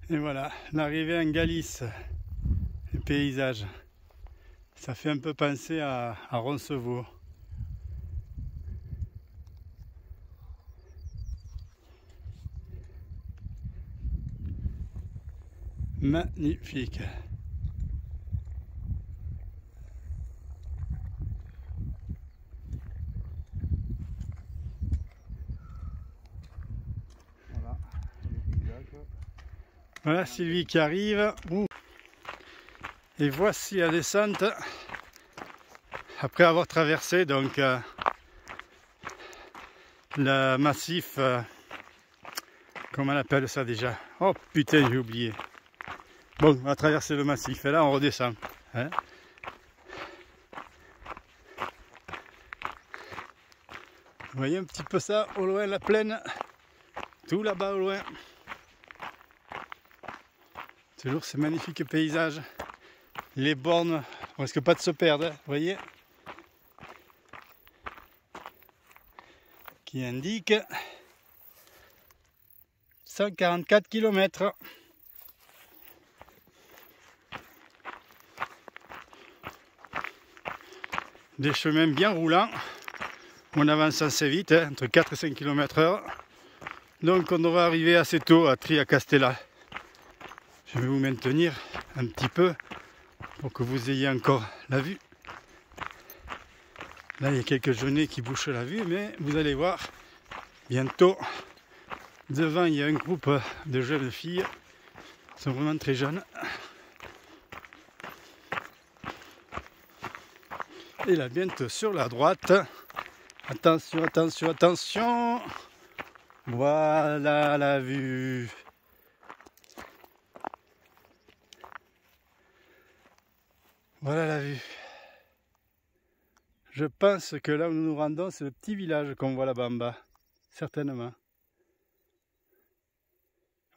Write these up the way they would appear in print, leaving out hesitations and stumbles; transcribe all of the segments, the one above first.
Et voilà, l'arrivée en Galice, le paysage. Ça fait un peu penser à Roncevaux. Magnifique. Voilà, le paysage. Voilà Sylvie qui arrive. Et voici la descente. Après avoir traversé donc le massif, comment on appelle ça déjà? Oh putain, j'ai oublié. Bon, on va traverser le massif et là on redescend. Hein? Vous voyez un petit peu ça au loin, la plaine, tout là-bas au loin. Toujours ces magnifiques paysages. Les bornes, on risque pas de se perdre, vous voyez, qui indique 144 km. Des chemins bien roulants. On avance assez vite, hein, entre 4 et 5 km/h. Donc on devrait arriver assez tôt à Triacastela. Je vais vous maintenir un petit peu pour que vous ayez encore la vue. Là il y a quelques genêts qui bouchent la vue, mais vous allez voir, bientôt, devant il y a un groupe de jeunes filles. Elles sont vraiment très jeunes. Et là bientôt sur la droite. Attention, attention, attention. Voilà la vue. Voilà la vue. Je pense que là où nous nous rendons, c'est le petit village qu'on voit là-bas en bas. Certainement.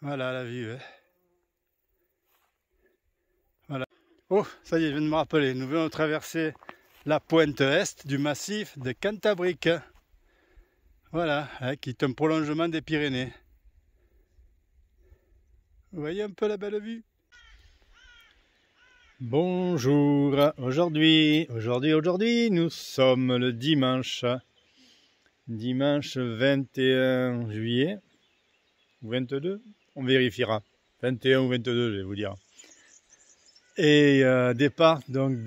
Voilà la vue. Hein. Voilà. Oh, ça y est, je viens de me rappeler. Nous venons de traverser la pointe est du massif de Cantabrique. Voilà, hein, qui est un prolongement des Pyrénées. Vous voyez un peu la belle vue? Bonjour, aujourd'hui, nous sommes le dimanche 21 juillet, ou 22, on vérifiera, 21 ou 22 je vais vous dire. Et départ donc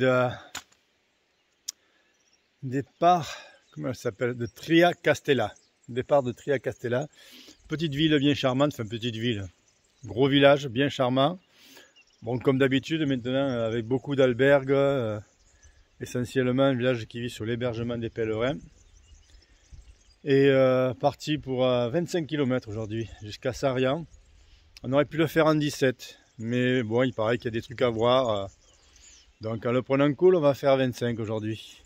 comment ça s'appelle, de Triacastela, départ de Triacastela, petite ville bien charmante, enfin petite ville, gros village bien charmant. Bon, comme d'habitude, maintenant, avec beaucoup d'albergues, essentiellement un village qui vit sur l'hébergement des pèlerins. Et parti pour 25 km aujourd'hui, jusqu'à Sarian. On aurait pu le faire en 17, mais bon, il paraît qu'il y a des trucs à voir. Donc en le prenant cool, on va faire 25 aujourd'hui.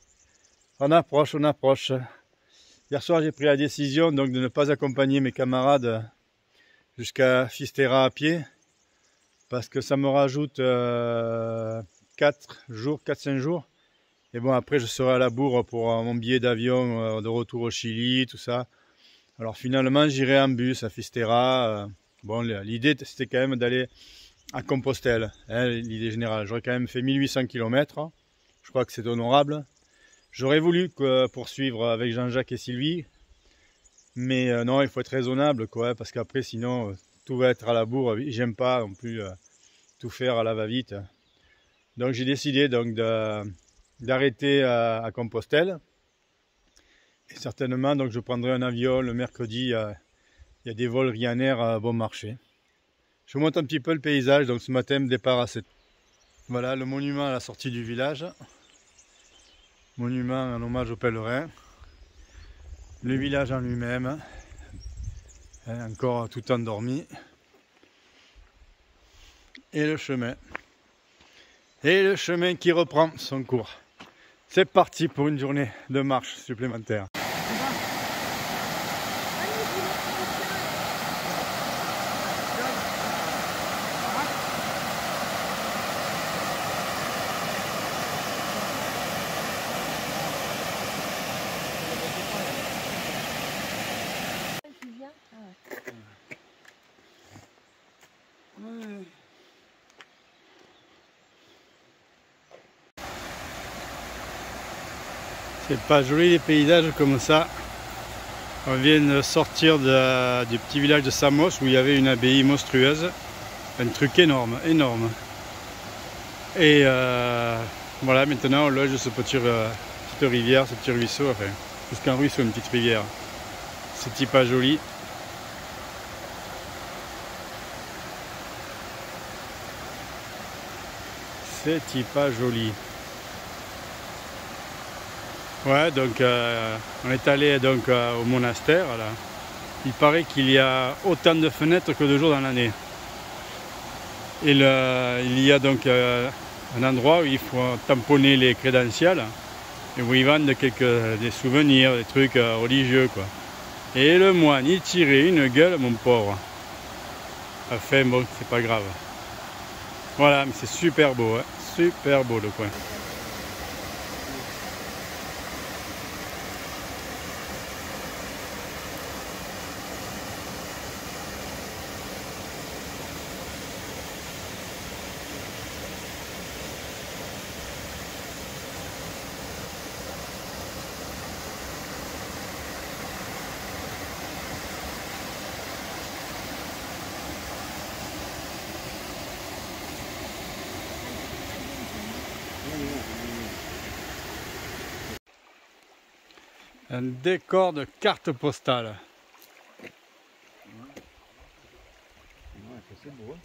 On approche, on approche. Hier soir, j'ai pris la décision donc, de ne pas accompagner mes camarades jusqu'à Fisterra à pied. Parce que ça me rajoute 4-5 jours. Et bon, après, je serai à la bourre pour mon billet d'avion de retour au Chili, tout ça. Alors finalement, j'irai en bus à Fisterra. Bon, l'idée, c'était quand même d'aller à Compostelle, hein, l'idée générale. J'aurais quand même fait 1800 km. Je crois que c'est honorable. J'aurais voulu poursuivre avec Jean-Jacques et Sylvie. Mais non, il faut être raisonnable, quoi, parce qu'après, sinon... tout va être à la bourre, j'aime pas non plus tout faire à la va-vite. Donc j'ai décidé donc d'arrêter à Compostelle. Et certainement donc je prendrai un avion le mercredi, il y a des vols Ryanair bon marché. Je vous montre un petit peu le paysage, donc ce matin départ à 7. Voilà le monument à la sortie du village. Monument en hommage aux pèlerins. Le village en lui-même. Encore tout endormi. Et le chemin. Et le chemin qui reprend son cours. C'est parti pour une journée de marche supplémentaire. Ouais. C'est pas joli les paysages comme ça. On vient de sortir du petit village de Samos où il y avait une abbaye monstrueuse. Un truc énorme, énorme. Et voilà, maintenant on loge ce petite rivière, ce petit ruisseau, enfin, plus qu'un ruisseau, une petite rivière. C'est pas joli. C'est pas joli. Ouais, donc on est allé donc au monastère là. Il paraît qu'il y a autant de fenêtres que de jours dans l'année. Et il y a donc un endroit où il faut tamponner les crédentials et où ils vendent des souvenirs, des trucs religieux quoi. Et le moine il tirait une gueule mon pauvre. Enfin bon, c'est pas grave. Voilà, mais c'est super beau, hein. Super beau le coin. Un décor de carte postale. Ouais, c'est beau. Hein.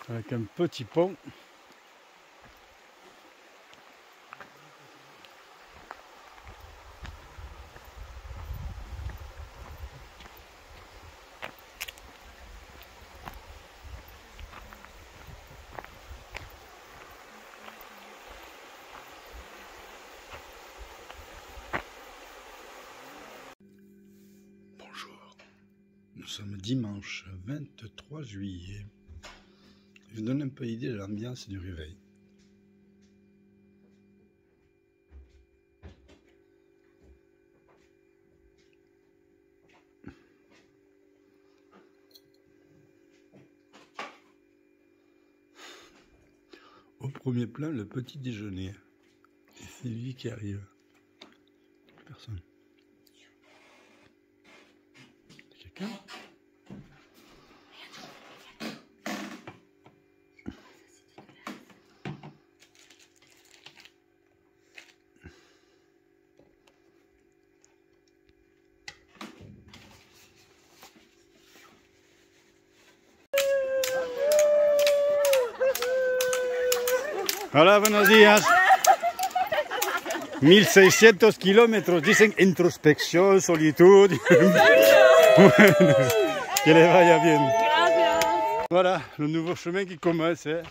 Avec un petit pont. Bonjour, nous sommes dimanche 23 juillet. Je vous donne un peu l'idée de l'ambiance du réveil. Au premier plan, le petit déjeuner. Et Sylvie qui arrive. Personne. Quelqu'un ? Hola, buenos días. 1600 kilómetros, dicen introspección, solitud. Bueno, que les vaya bien. Voilà, le nouveau chemin qui commence. Hein.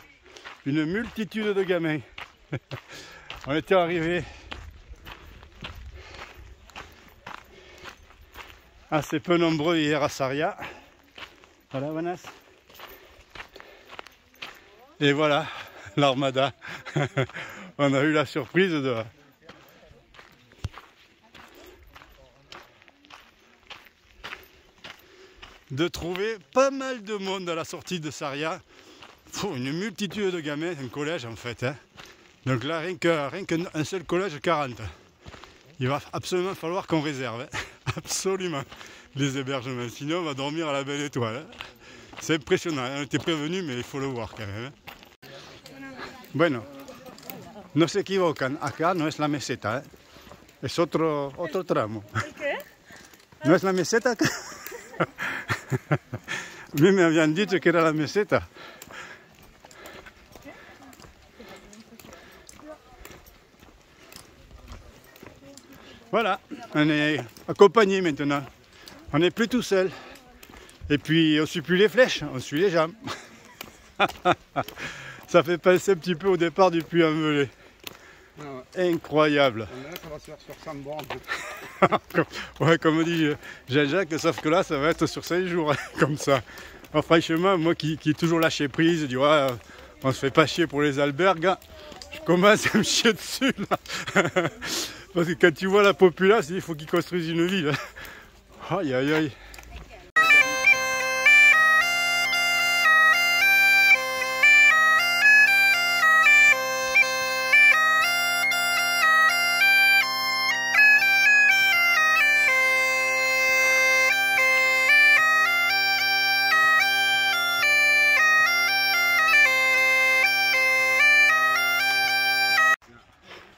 Une multitude de gamins. On était arrivés assez peu nombreux hier à Sarria. Voilà, Vanessa. Et voilà. L'armada. On a eu la surprise de trouver pas mal de monde à la sortie de Sarria. Une multitude de gamins, un collège en fait. Hein. Donc là, rien qu'un seul collège, 40. Il va absolument falloir qu'on réserve. Hein. Absolument. Les hébergements. Sinon, on va dormir à la belle étoile. Hein. C'est impressionnant. On était prévenus, mais il faut le voir quand même. Hein. Bueno, no se equivocan, acá no es la meseta, ¿eh? Es otro tramo. ¿Qué? ¿No es la meseta acá? A mí me habían dicho que era la meseta. Voilà, on est accompagné maintenant. On n'est plus tout seul. Et puis on ne suit plus les flèches, on suit les jambes. Ça fait penser un petit peu au départ du Puy-en-Velay. Ah ouais. Incroyable. Là, ça va se faire sur 100 bornes. Ouais, comme dit Jean-Jacques, sauf que là, ça va être sur 5 jours, comme ça. Alors, franchement, moi qui ai toujours lâché prise, je dis, ouais, on se fait pas chier pour les albergues. je commence à me chier dessus là. Parce que quand tu vois la populace, il faut qu'ils construisent une ville. Aïe aïe aïe.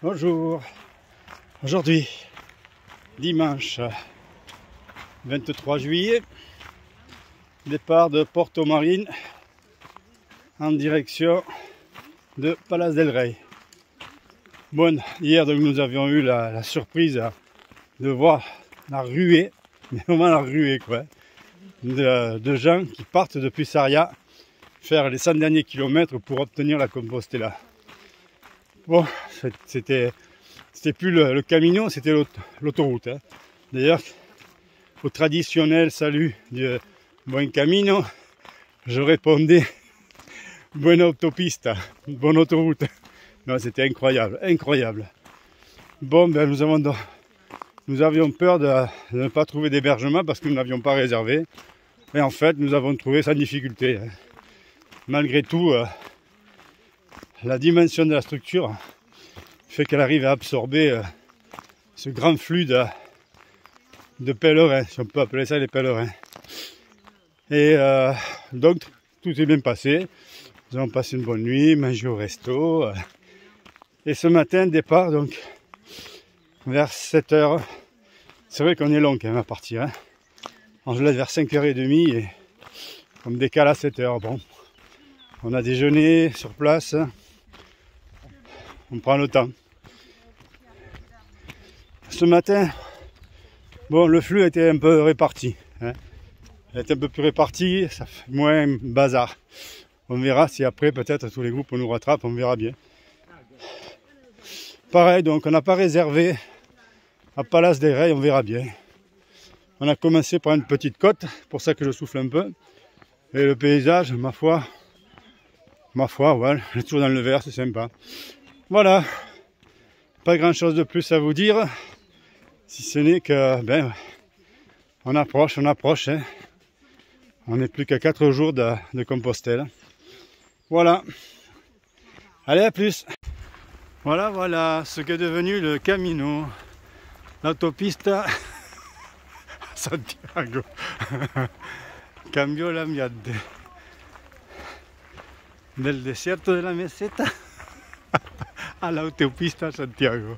Bonjour, aujourd'hui, dimanche 23 juillet, départ de Porto Marine en direction de Palas del Rey. Bon, hier donc, nous avions eu la surprise de voir la ruée, mais vraiment la ruée quoi, de gens qui partent depuis Sarria faire les 100 derniers kilomètres pour obtenir la Compostela. Bon, c'était plus le Camino, c'était l'autoroute. Hein. D'ailleurs, au traditionnel salut du Buen Camino, je répondais Buena Autopista, bonne autoroute. Non, c'était incroyable, incroyable. Bon, ben nous avions peur de ne pas trouver d'hébergement parce que nous n'avions pas réservé. Et en fait, nous avons trouvé sans difficulté. Hein. Malgré tout, la dimension de la structure fait qu'elle arrive à absorber ce grand flux de pèlerins, si on peut appeler ça les pèlerins. Et donc tout est bien passé. Nous avons passé une bonne nuit, mangé au resto. Et ce matin, départ donc vers 7h. C'est vrai qu'on est long quand même à partir. Hein. On se lève vers 5h30 et on me décale à 7h. Bon, on a déjeuné sur place. On prend le temps. Ce matin, bon, le flux était un peu réparti. Hein. Il était un peu plus réparti, ça fait moins bazar. On verra si après, peut-être, tous les groupes nous rattrapent, on verra bien. Pareil, donc on n'a pas réservé à Palas del Rey, on verra bien. On a commencé par une petite côte, pour ça que je souffle un peu. Et le paysage, ma foi, ouais, on est toujours dans le vert, c'est sympa. Voilà, pas grand chose de plus à vous dire, si ce n'est que, ben, on approche, hein. On n'est plus qu'à 4 jours de Compostelle. Voilà, allez à plus. Voilà ce qu'est devenu le Camino, l'autopista Santiago. Cambió la miade del desierto de la meseta a la autopista Santiago.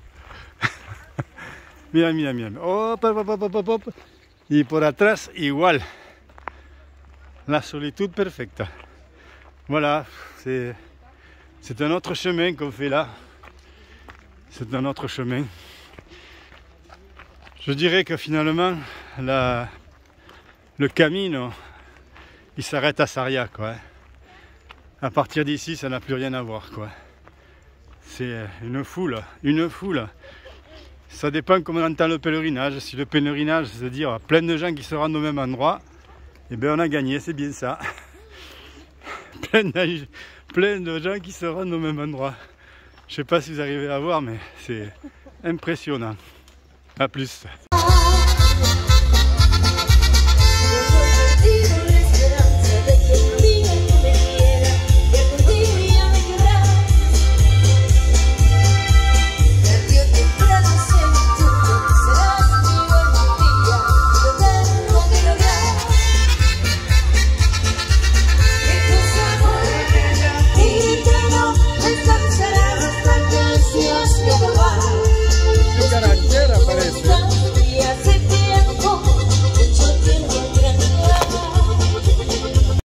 Mira. Hop. Y por atrás igual. La solitude perfecta. Voilà, c'est un autre chemin qu'on fait là. C'est un autre chemin. Je dirais que finalement, le Camino, il s'arrête à Sarria, quoi. À partir d'ici, ça n'a plus rien à voir, quoi. C'est une foule. Ça dépend comment on entend le pèlerinage. Si le pèlerinage, c'est-à-dire plein de gens qui se rendent au même endroit, eh bien on a gagné, c'est bien ça. plein de gens qui se rendent au même endroit. Je sais pas si vous arrivez à voir, mais c'est impressionnant. A plus.